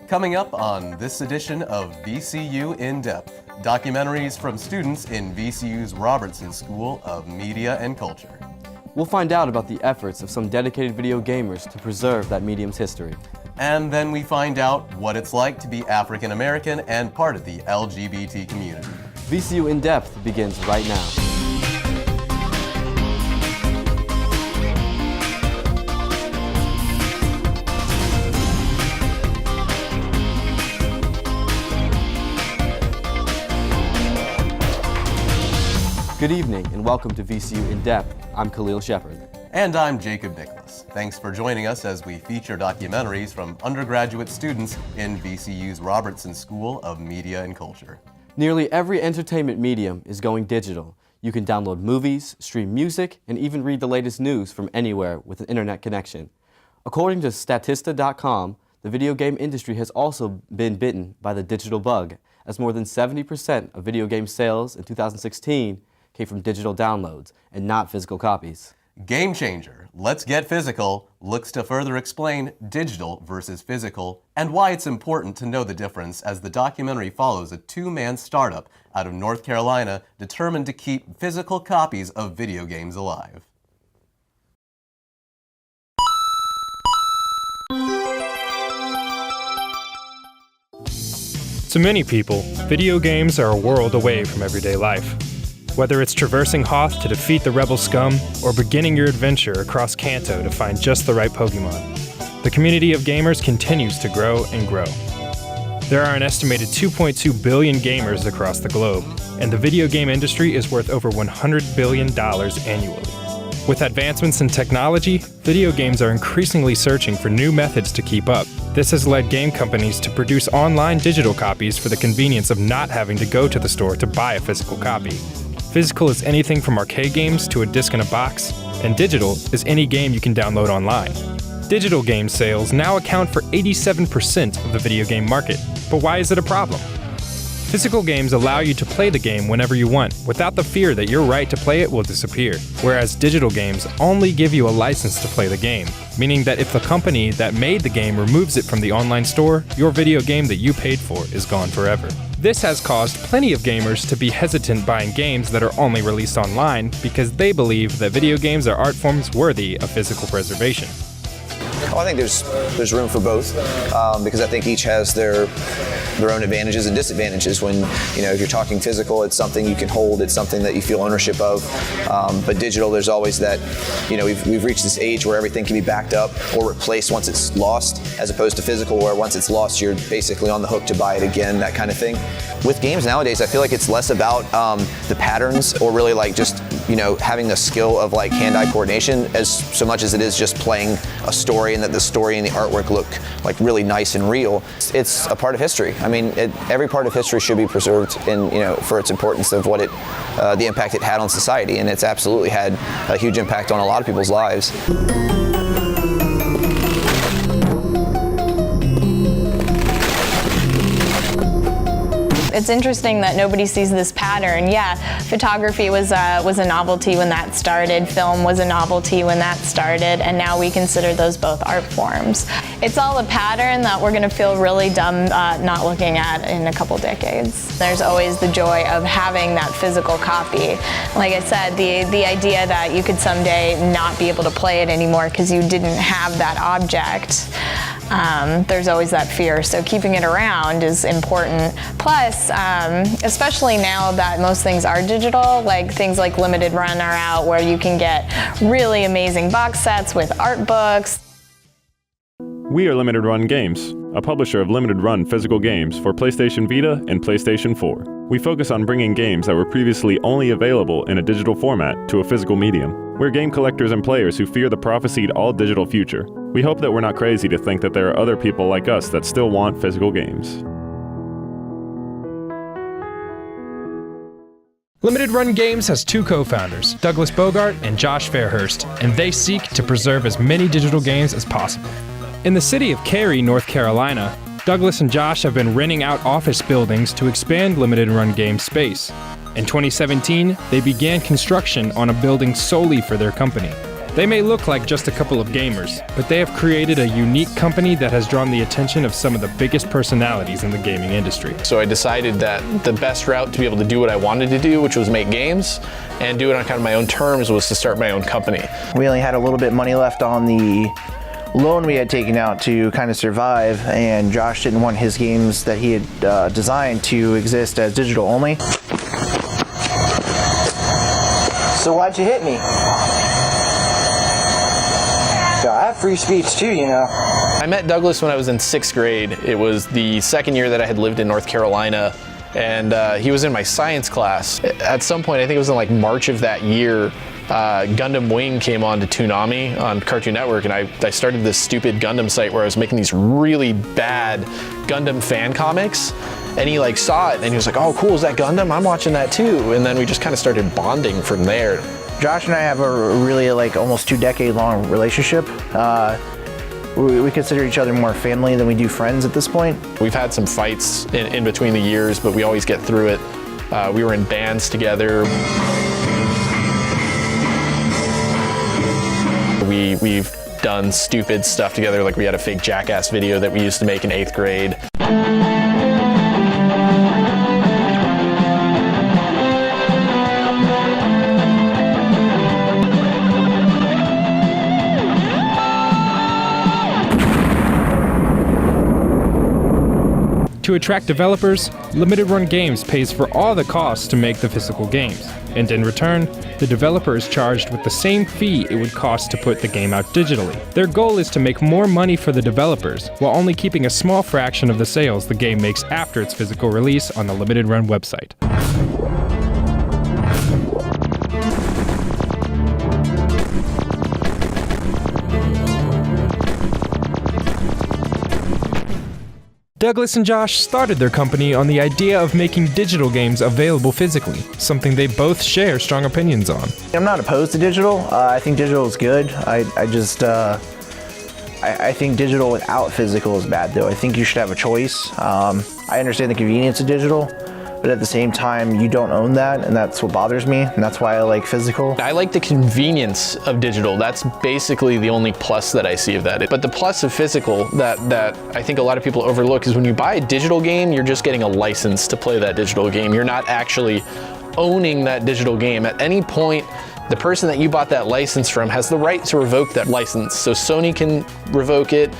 Coming up on this edition of VCU In-Depth, documentaries from students in VCU's Robertson School of Media and Culture. We'll find out about the efforts of some dedicated video gamers to preserve that medium's history. And then we find out what it's like to be African American and part of the LGBT community. VCU In-Depth begins right now. Good evening and welcome to VCU In-Depth. I'm Khalil Shepard. And I'm Jacob Nicholas. Thanks for joining us as we feature documentaries from undergraduate students in VCU's Robertson School of Media and Culture. Nearly every entertainment medium is going digital. You can download movies, stream music, and even read the latest news from anywhere with an internet connection. According to Statista.com, the video game industry has also been bitten by the digital bug, as more than 70% of video game sales in 2016 came from digital downloads and not physical copies. Game Changer, Let's Get Physical, looks to further explain digital versus physical and why it's important to know the difference as the documentary follows a two-man startup out of North Carolina determined to keep physical copies of video games alive. To many people, video games are a world away from everyday life. Whether it's traversing Hoth to defeat the rebel scum, or beginning your adventure across Kanto to find just the right Pokemon, the community of gamers continues to grow and grow. There are an estimated 2.2 billion gamers across the globe, and the video game industry is worth over $100 billion annually. With advancements in technology, video games are increasingly searching for new methods to keep up. This has led game companies to produce online digital copies for the convenience of not having to go to the store to buy a physical copy. Physical is anything from arcade games to a disc in a box, and digital is any game you can download online. Digital game sales now account for 87% of the video game market, but why is it a problem? Physical games allow you to play the game whenever you want, without the fear that your right to play it will disappear, whereas digital games only give you a license to play the game, meaning that if the company that made the game removes it from the online store, your video game that you paid for is gone forever. This has caused plenty of gamers to be hesitant buying games that are only released online because they believe that video games are art forms worthy of physical preservation. Well, I think there's room for both because I think each has their own advantages and disadvantages. When, if you're talking physical, it's something you can hold, it's something that you feel ownership of. But digital, there's always that, we've reached this age where everything can be backed up or replaced once it's lost, as opposed to physical where once it's lost, you're basically on the hook to buy it again, that kind of thing. With games nowadays, I feel like it's less about the patterns or really like just, having the skill of like hand-eye coordination as so much as it is just playing a story and that the story and the artwork look like really nice and real. It's a part of history. I mean, every part of history should be preserved for its importance of what the impact it had on society, and it's absolutely had a huge impact on a lot of people's lives. It's interesting that nobody sees this pattern. Yeah, photography was a novelty when that started, film was a novelty when that started, and now we consider those both art forms. It's all a pattern that we're gonna feel really dumb not looking at in a couple decades. There's always the joy of having that physical copy. Like I said, the idea that you could someday not be able to play it anymore because you didn't have that object. There's always that fear, so keeping it around is important. Plus, especially now that most things are digital, like things like Limited Run are out where you can get really amazing box sets with art books. We are Limited Run Games, a publisher of limited run physical games for PlayStation Vita and PlayStation 4. We focus on bringing games that were previously only available in a digital format to a physical medium. We're game collectors and players who fear the prophesied all-digital future. We hope that we're not crazy to think that there are other people like us that still want physical games. Limited Run Games has two co-founders, Douglas Bogart and Josh Fairhurst, and they seek to preserve as many digital games as possible. In the city of Cary, North Carolina, Douglas and Josh have been renting out office buildings to expand Limited Run Games space. In 2017, they began construction on a building solely for their company. They may look like just a couple of gamers, but they have created a unique company that has drawn the attention of some of the biggest personalities in the gaming industry. So I decided that the best route to be able to do what I wanted to do, which was make games, and do it on kind of my own terms, was to start my own company. We only had a little bit of money left on the loan we had taken out to kind of survive, and Josh didn't want his games that he had designed to exist as digital only. So why'd you hit me? I have free speech too, you know. I met Douglas when I was in 6th grade. It was the second year that I had lived in North Carolina, and he was in my science class. At some point, I think it was in like March of that year, Gundam Wing came on to Toonami on Cartoon Network, and I started this stupid Gundam site where I was making these really bad Gundam fan comics. And he like saw it and he was like, oh cool, is that Gundam? I'm watching that too. And then we just kind of started bonding from there. Josh and I have a really like almost 2-decade-long relationship. We consider each other more family than we do friends at this point. We've had some fights in between the years, but we always get through it. We were in bands together. We've done stupid stuff together, like we had a fake Jackass video that we used to make in 8th grade. To attract developers, Limited Run Games pays for all the costs to make the physical games, and in return, the developer is charged with the same fee it would cost to put the game out digitally. Their goal is to make more money for the developers, while only keeping a small fraction of the sales the game makes after its physical release on the Limited Run website. Douglas and Josh started their company on the idea of making digital games available physically, something they both share strong opinions on. I'm not opposed to digital. I think digital is good. I think digital without physical is bad though. I think you should have a choice. I understand the convenience of digital, but at the same time, you don't own that, and that's what bothers me, and that's why I like physical. I like the convenience of digital. That's basically the only plus that I see of that. But the plus of physical that I think a lot of people overlook is when you buy a digital game, you're just getting a license to play that digital game. You're not actually owning that digital game. At any point, the person that you bought that license from has the right to revoke that license. So Sony can revoke it,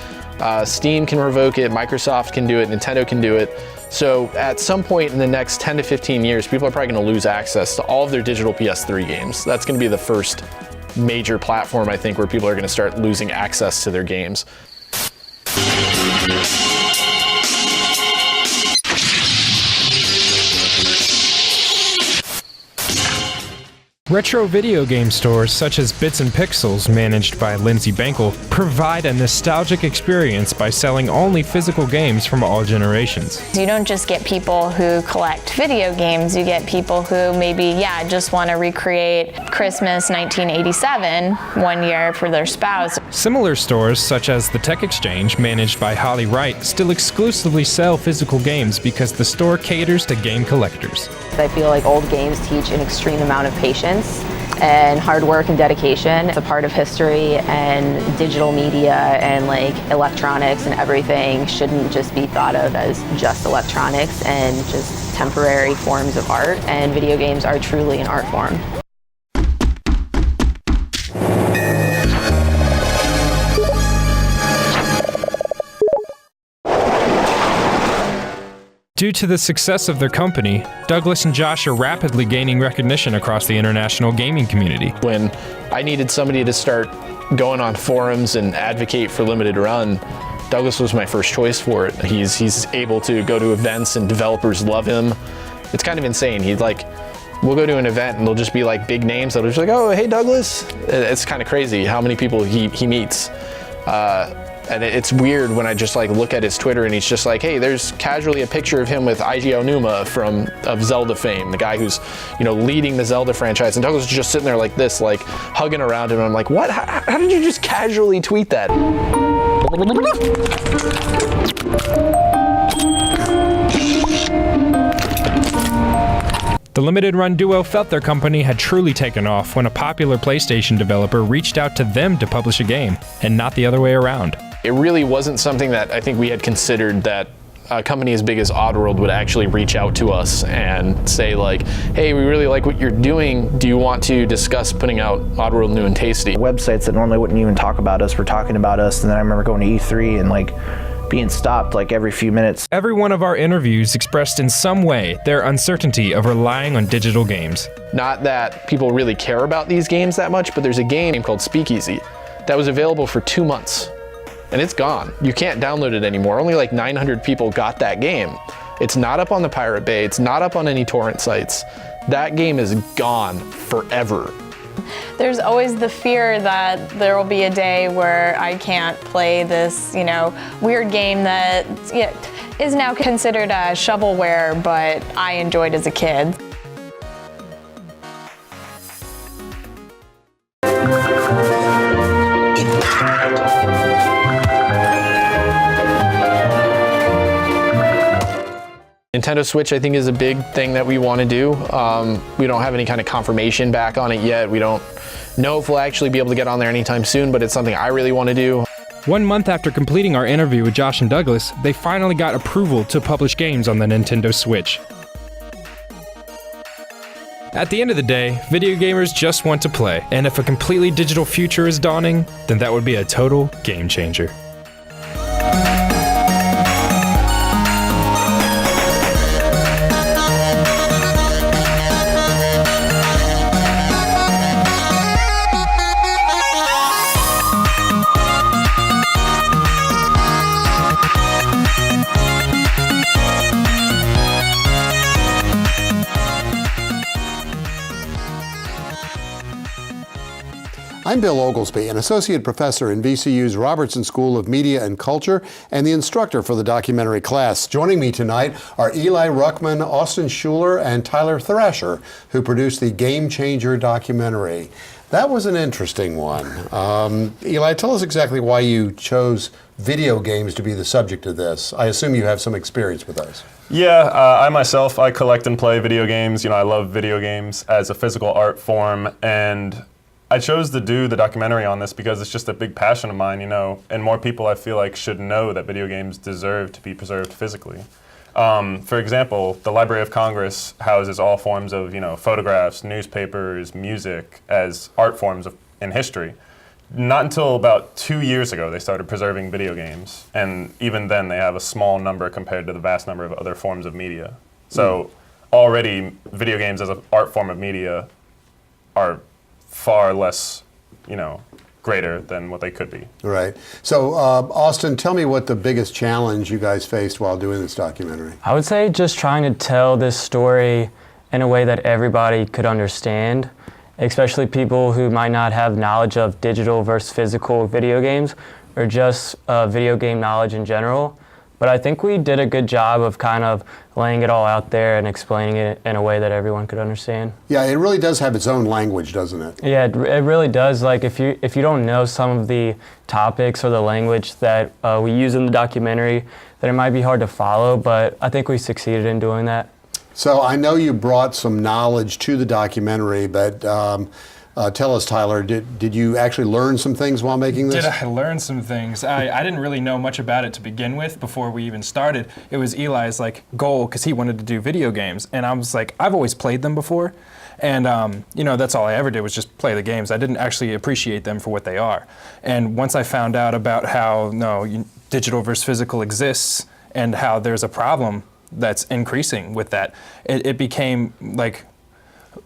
Steam can revoke it, Microsoft can do it, Nintendo can do it. So at some point in the next 10 to 15 years, people are probably going to lose access to all of their digital PS3 games. That's going to be the first major platform, I think, where people are going to start losing access to their games. Retro video game stores such as Bits and Pixels, managed by Lindsay Bankel, provide a nostalgic experience by selling only physical games from all generations. You don't just get people who collect video games, you get people who maybe, just want to recreate Christmas 1987 one year for their spouse. Similar stores such as the Tech Exchange, managed by Holly Wright, still exclusively sell physical games because the store caters to game collectors. I feel like old games teach an extreme amount of patience and hard work and dedication. It's a part of history, and digital media and like electronics and everything shouldn't just be thought of as just electronics and just temporary forms of art, and video games are truly an art form. Due to the success of their company, Douglas and Josh are rapidly gaining recognition across the international gaming community. When I needed somebody to start going on forums and advocate for Limited Run, Douglas was my first choice for it. He's able to go to events and developers love him. It's kind of insane. We'll go to an event and they'll just be like big names that'll just be like, oh, hey Douglas. It's kind of crazy how many people he meets. And it's weird when I just like look at his Twitter and he's just like, hey, there's casually a picture of him with Eiji Aonuma of Zelda fame, the guy who's, leading the Zelda franchise. And Douglas is just sitting there like this, like hugging around him. And I'm like, what? How did you just casually tweet that? The limited run duo felt their company had truly taken off when a popular PlayStation developer reached out to them to publish a game, and not the other way around. It really wasn't something that I think we had considered, that a company as big as Oddworld would actually reach out to us and say like, hey, we really like what you're doing. Do you want to discuss putting out Oddworld New and Tasty? Websites that normally wouldn't even talk about us were talking about us, and then I remember going to E3 and like being stopped like every few minutes. Every one of our interviews expressed in some way their uncertainty of relying on digital games. Not that people really care about these games that much, but there's a game called Speakeasy that was available for 2 months. And it's gone. You can't download it anymore. Only like 900 people got that game. It's not up on the Pirate Bay. It's not up on any torrent sites. That game is gone forever. There's always the fear that there will be a day where I can't play this, weird game that is now considered shovelware, but I enjoyed as a kid. Nintendo Switch, I think, is a big thing that we want to do. We don't have any kind of confirmation back on it yet. We don't know if we'll actually be able to get on there anytime soon, but it's something I really want to do. 1 month after completing our interview with Josh and Douglas, they finally got approval to publish games on the Nintendo Switch. At the end of the day, video gamers just want to play, and if a completely digital future is dawning, then that would be a total game changer. I'm Bill Oglesby, an associate professor in VCU's Robertson School of Media and Culture and the instructor for the documentary class. Joining me tonight are Eli Ruckman, Austin Schuler, and Tyler Thrasher, who produced the Game Changer documentary. That was an interesting one. Eli, tell us exactly why you chose video games to be the subject of this. I assume you have some experience with those. Yeah, I collect and play video games. I love video games as a physical art form, and I chose to do the documentary on this because it's just a big passion of mine, and more people I feel like should know that video games deserve to be preserved physically. For example, the Library of Congress houses all forms of, photographs, newspapers, music as art forms in history. Not until about 2 years ago they started preserving video games, and even then they have a small number compared to the vast number of other forms of media. So already video games as an art form of media are far less, greater than what they could be. Right. So, Austin, tell me what the biggest challenge you guys faced while doing this documentary. I would say just trying to tell this story in a way that everybody could understand, especially people who might not have knowledge of digital versus physical video games, or just video game knowledge in general. But I think we did a good job of kind of laying it all out there and explaining it in a way that everyone could understand. Yeah, it really does have its own language, doesn't it? Yeah, it really does. Like if you don't know some of the topics or the language that we use in the documentary, then it might be hard to follow, but I think we succeeded in doing that. So I know you brought some knowledge to the documentary, but tell us, Tyler, did you actually learn some things while making this? Did I learn some things? I didn't really know much about it to begin with before we even started. It was Eli's goal because he wanted to do video games, and I was like, I've always played them before, and that's all I ever did was just play the games. I didn't actually appreciate them for what they are. And once I found out about how digital versus physical exists and how there's a problem that's increasing with that, it became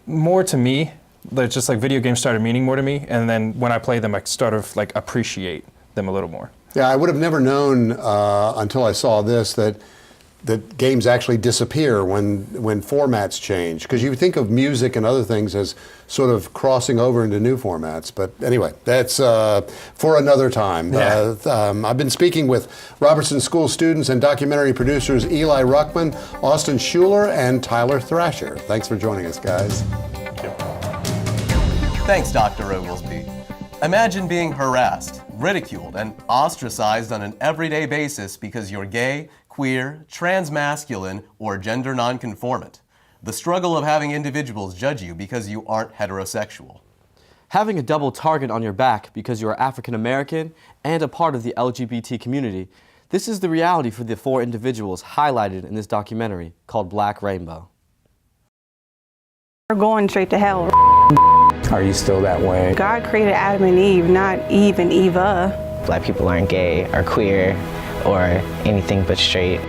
more to me. Just video games started meaning more to me, and then when I play them, I sort of appreciate them a little more. Yeah, I would have never known until I saw this that games actually disappear when formats change. Because you think of music and other things as sort of crossing over into new formats. But anyway, that's for another time. Yeah. I've been speaking with Robertson School students and documentary producers Eli Ruckman, Austin Schuler, and Tyler Thrasher. Thanks for joining us, guys. Thanks, Dr. Oglesby. Imagine being harassed, ridiculed, and ostracized on an everyday basis because you're gay, queer, transmasculine, or gender nonconformant. the struggle of having individuals judge you because you aren't heterosexual. Having a double target on your back because you are African American and a part of the LGBT community. This is the reality for the 4 individuals highlighted in this documentary called Black Rainbow. We're going straight to hell. Are you still that way? God created Adam and Eve, not Eve and Eva. Black people aren't gay or queer or anything but straight.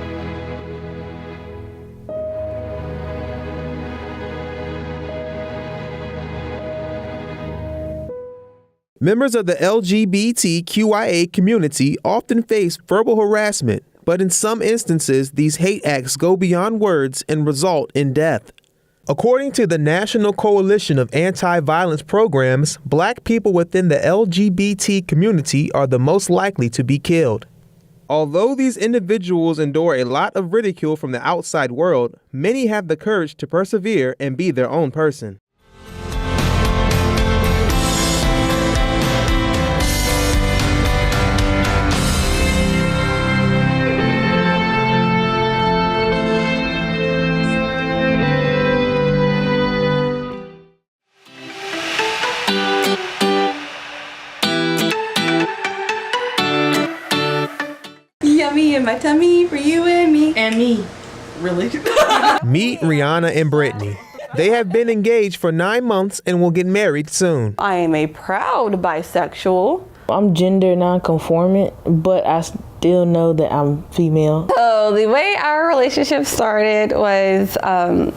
Members of the LGBTQIA community often face verbal harassment, but in some instances, these hate acts go beyond words and result in death. According to the National Coalition of Anti-Violence Programs, Black people within the LGBT community are the most likely to be killed. Although these individuals endure a lot of ridicule from the outside world, many have the courage to persevere and be their own person. Yummy in my tummy for you and me. And me. Really? Meet Rihanna and Brittany. They have been engaged for 9 months and will get married soon. I am a proud bisexual. I'm gender non-conformant, but I still know that I'm female. So the way our relationship started was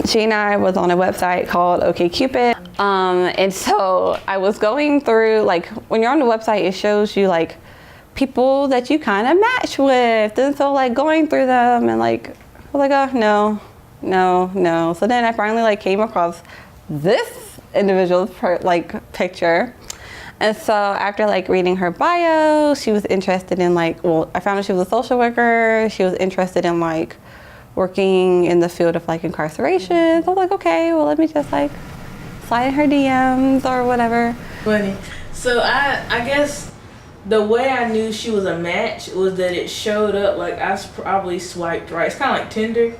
she and I was on a website called OkCupid. And so I was going through, like, when you're on the website, it shows you like people that you kind of match with. And so like going through them and like, I was like, oh, no. So then I finally like came across this individual's picture. And so after like reading her bio, she was interested in like, well, I found out she was a social worker. She was interested in like working in the field of like incarceration. So I was like, okay, well, let me just like slide in her DMs or whatever. Funny. So I guess the way I knew she was a match was that it showed up like I probably swiped right. It's kind of like Tinder.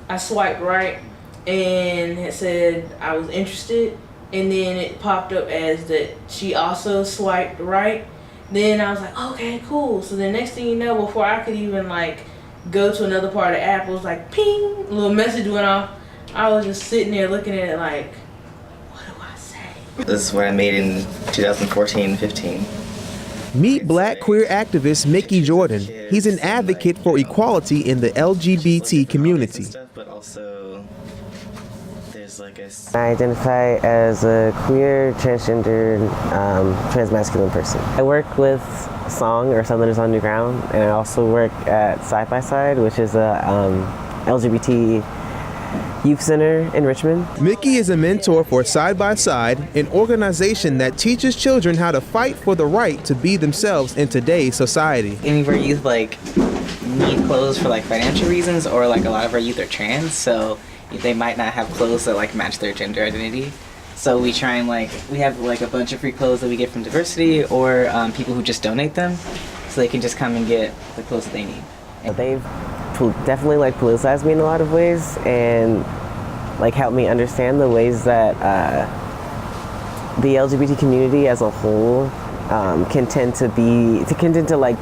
I swiped right and it said I was interested, and then it popped up as that she also swiped right. Then I was like, okay, cool. So the next thing you know, before I could even like go to another part of the app, it was like ping, a little message went off. I was just sitting there looking at it like, what do I say? This is what I made in 2014-15. Meet Black queer activist Mickey Jordan. He's an advocate for equality in the LGBT community. But also, there's like a... I identify as a queer, transgender, transmasculine person. I work with Song or Southerners on New Ground, and I also work at Side by Side, which is a LGBT youth center in Richmond. Mickey is a mentor for Side by Side, an organization that teaches children how to fight for the right to be themselves in today's society. Any of our youth like need clothes for like financial reasons, or like a lot of our youth are trans, so they might not have clothes that like match their gender identity. So we try and like, we have like a bunch of free clothes that we get from diversity or people who just donate them, so they can just come and get the clothes that they need. They've definitely like politicized me in a lot of ways and like helped me understand the ways that the LGBT community as a whole can tend to like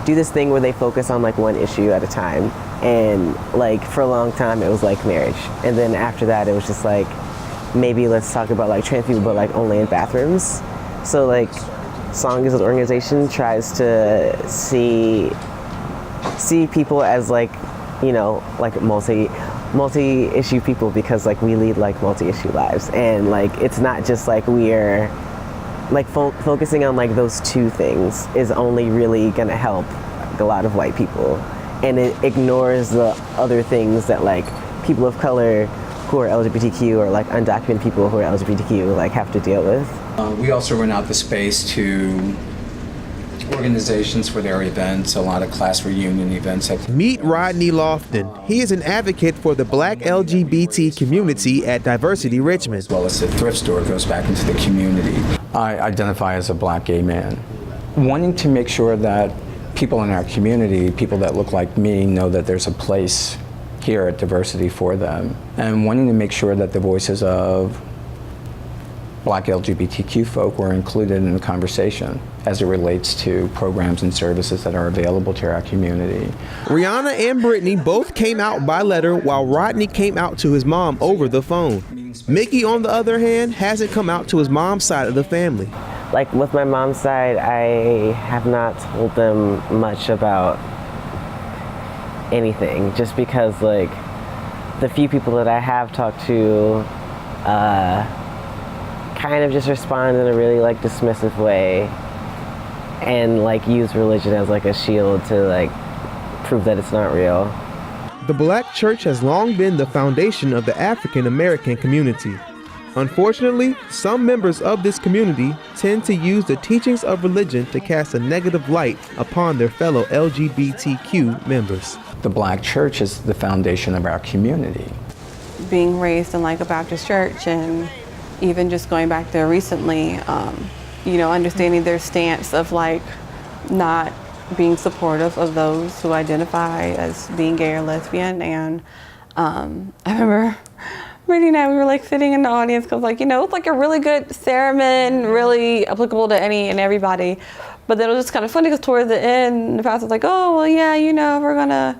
do this thing where they focus on like one issue at a time. And like for a long time it was like marriage, and then after that it was just like, maybe let's talk about like trans people, but like only in bathrooms. So like Song as an organization tries to see people as like, you know, like multi-issue people, because like we lead like multi-issue lives, and like it's not just like we're like focusing on like those two things is only really gonna help a lot of white people, and it ignores the other things that like people of color who are LGBTQ or like undocumented people who are LGBTQ like have to deal with. We also rent out the space to organizations for their events, a lot of class reunion events. Meet Rodney Lofton. He is an advocate for the Black LGBT community at Diversity Richmond. As well as the thrift store goes back into the community. I identify as a Black gay man. Wanting to make sure that people in our community, people that look like me, know that there's a place here at Diversity for Them, and wanting to make sure that the voices of Black LGBTQ folk were included in the conversation as it relates to programs and services that are available to our community. Rihanna and Brittany both came out by letter, while Rodney came out to his mom over the phone. Mickey, on the other hand, hasn't come out to his mom's side of the family. Like with my mom's side, I have not told them much about anything, just because like the few people that I have talked to kind of just respond in a really like dismissive way and like use religion as like a shield to like prove that it's not real. The Black church has long been the foundation of the African American community. Unfortunately, some members of this community tend to use the teachings of religion to cast a negative light upon their fellow LGBTQ members. The Black church is the foundation of our community. Being raised in like a Baptist church, and even just going back there recently, you know, understanding their stance of like not being supportive of those who identify as being gay or lesbian. And I remember Brittany and I, we were like sitting in the audience because like, you know, it's like a really good sermon, really applicable to any and everybody. But then it was just kind of funny because towards the end, the pastor was like, oh, well, yeah, you know, we're gonna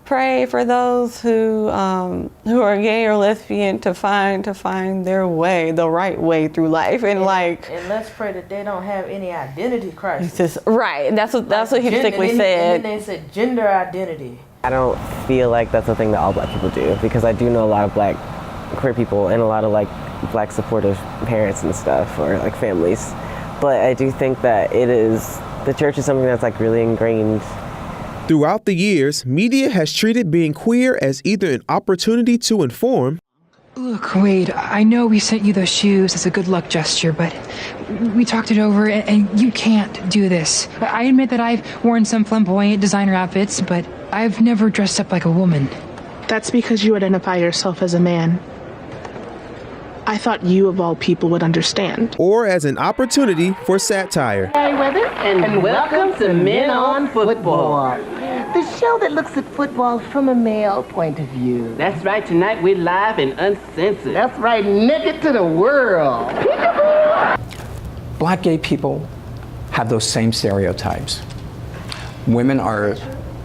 pray for those who are gay or lesbian to find their way, the right way through life, and like. And let's pray that they don't have any identity crisis. Right, and that's what he particularly said. And then they said gender identity. I don't feel like that's a thing that all Black people do, because I do know a lot of Black queer people and a lot of like Black supportive parents and stuff, or like families. But I do think that the church is something that's like really ingrained. Throughout the years, media has treated being queer as either an opportunity to inform. Look, Wade, I know we sent you those shoes as a good luck gesture, but we talked it over and you can't do this. I admit that I've worn some flamboyant designer outfits, but I've never dressed up like a woman. That's because you identify yourself as a man. I thought you, of all people, would understand. Or as an opportunity for satire. Hey, Weather, and welcome to Men on Football, the show that looks at football from a male point of view. That's right, tonight we're live and uncensored. That's right, naked to the world. Black gay people have those same stereotypes. Women are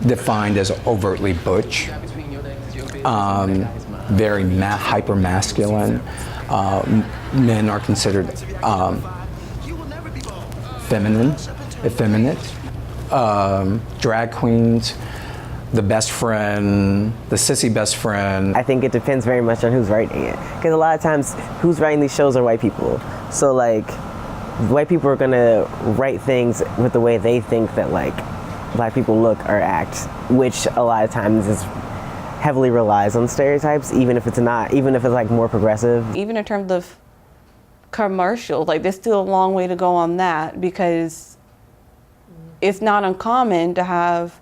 defined as overtly butch, very hyper-masculine. Men are considered effeminate. Drag queens, the best friend, the sissy best friend. I think it depends very much on who's writing it, because a lot of times who's writing these shows are white people. So like, white people are gonna write things with the way they think that like Black people look or act, which a lot of times is heavily relies on stereotypes, even if it's like more progressive. Even in terms of commercials, like there's still a long way to go on that, because it's not uncommon to have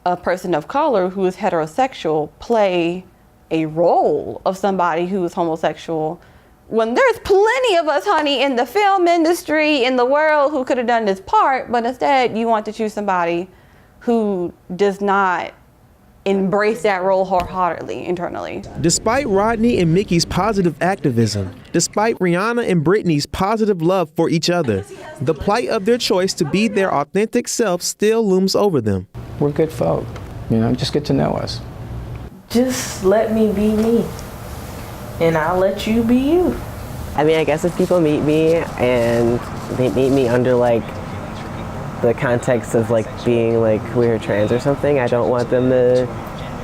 a person of color who is heterosexual play a role of somebody who is homosexual, when there's plenty of us, honey, in the film industry, in the world, who could have done this part, but instead you want to choose somebody who does not embrace that role wholeheartedly internally. Despite Rodney and Mickey's positive activism, despite Rihanna and Brittany's positive love for each other, the plight of their choice to be their authentic self still looms over them. We're good folk, you know, just get to know us. Just let me be me, and I'll let you be you. I mean, I guess if people meet me and they meet me under like the context of like being like queer or trans or something, I don't want them to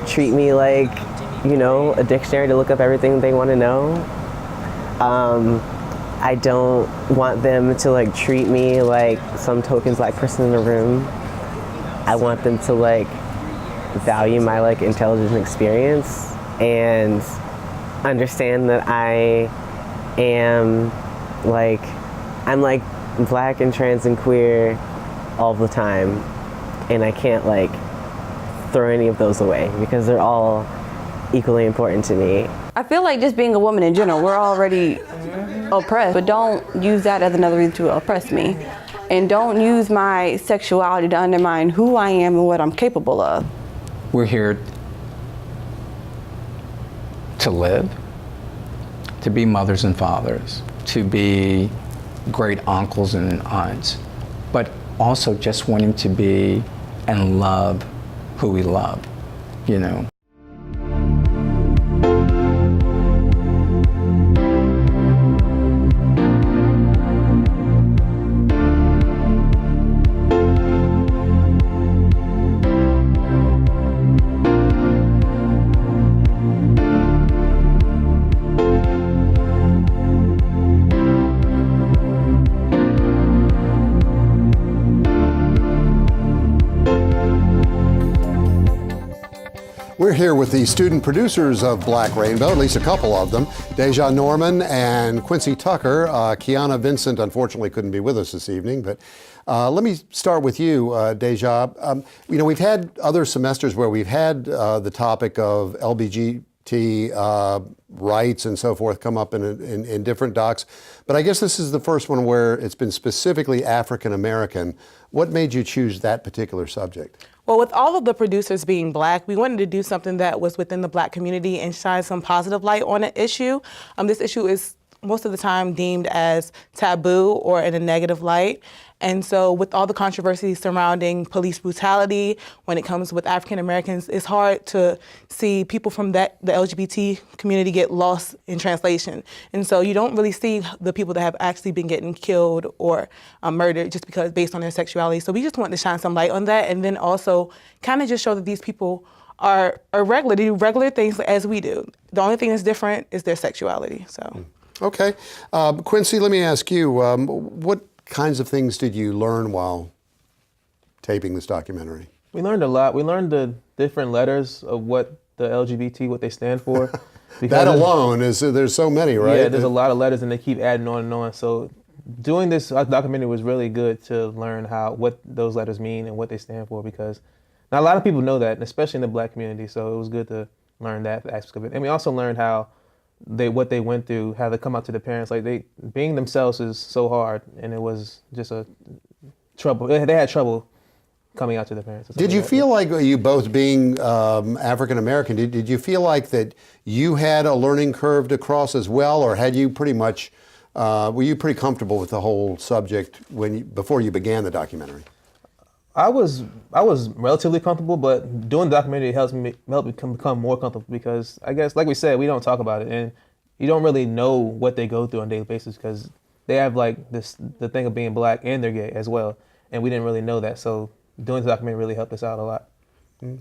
treat me like, you know, a dictionary to look up everything they want to know. I don't want them to like treat me like some token Black person in the room. I want them to like value my like intelligent experience and understand that I'm like Black and trans and queer all the time, and I can't like throw any of those away because they're all equally important to me. I feel like just being a woman in general, we're already oppressed, but don't use that as another reason to oppress me. And don't use my sexuality to undermine who I am and what I'm capable of. We're here to live, to be mothers and fathers, to be great uncles and aunts, but also just wanting to be and love who we love, you know. We're here with the student producers of Black Rainbow, at least a couple of them, Deja Norman and Quincy Tucker. Kiana Vincent unfortunately couldn't be with us this evening, but let me start with you, Deja. You know, we've had other semesters where we've had the topic of LGBT rights and so forth come up in different docs, but I guess this is the first one where it's been specifically African American. What made you choose that particular subject? Well, with all of the producers being Black, we wanted to do something that was within the Black community and shine some positive light on an issue. This issue is most of the time deemed as taboo or in a negative light. And so with all the controversy surrounding police brutality, when it comes with African Americans, it's hard to see people from the LGBT community get lost in translation. And so you don't really see the people that have actually been getting killed or murdered just because based on their sexuality. So we just wanted to shine some light on that, and then also kind of just show that these people are regular, they do regular things as we do. The only thing that's different is their sexuality, so. Okay. Quincy, let me ask you, what kinds of things did you learn while taping this documentary? We learned a lot. We learned the different letters of what the LGBT, what they stand for. That alone is, there's so many, right? Yeah, there's a lot of letters and they keep adding on and on. So doing this documentary was really good to learn what those letters mean and what they stand for, because not a lot of people know that, especially in the Black community. So it was good to learn that aspect of it. And we also learned what they went through, how they come out to the parents. Like being themselves is so hard, and it was just trouble. They had trouble coming out to the parents. Did you feel like, you both being African American, did you feel like that you had a learning curve to cross as well, or had you pretty much, were you pretty comfortable with the whole subject before you began the documentary? I was relatively comfortable, but doing the documentary helped me become more comfortable, because I guess, like we said, we don't talk about it, and you don't really know what they go through on a daily basis, because they have like the thing of being Black and they're gay as well, and we didn't really know that. So doing the documentary really helped us out a lot.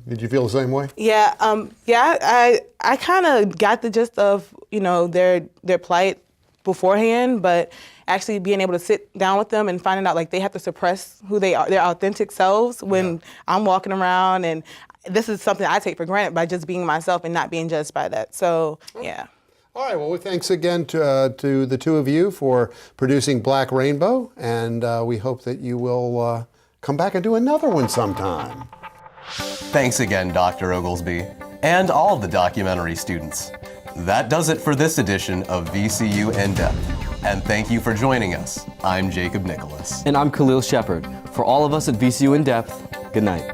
Did you feel the same way? Yeah, I kind of got the gist of their plight beforehand, but actually being able to sit down with them and finding out like they have to suppress who they are, their authentic selves when I'm walking around, and this is something I take for granted by just being myself and not being judged by that. So yeah. All right, well, thanks again to the two of you for producing Black Rainbow, and we hope that you will come back and do another one sometime. Thanks again, Dr. Oglesby, and all the documentary students. That does it for this edition of VCU InDepth, and thank you for joining us. I'm Jacob Nicholas. And I'm Khalil Shepard. For all of us at VCU InDepth, good night.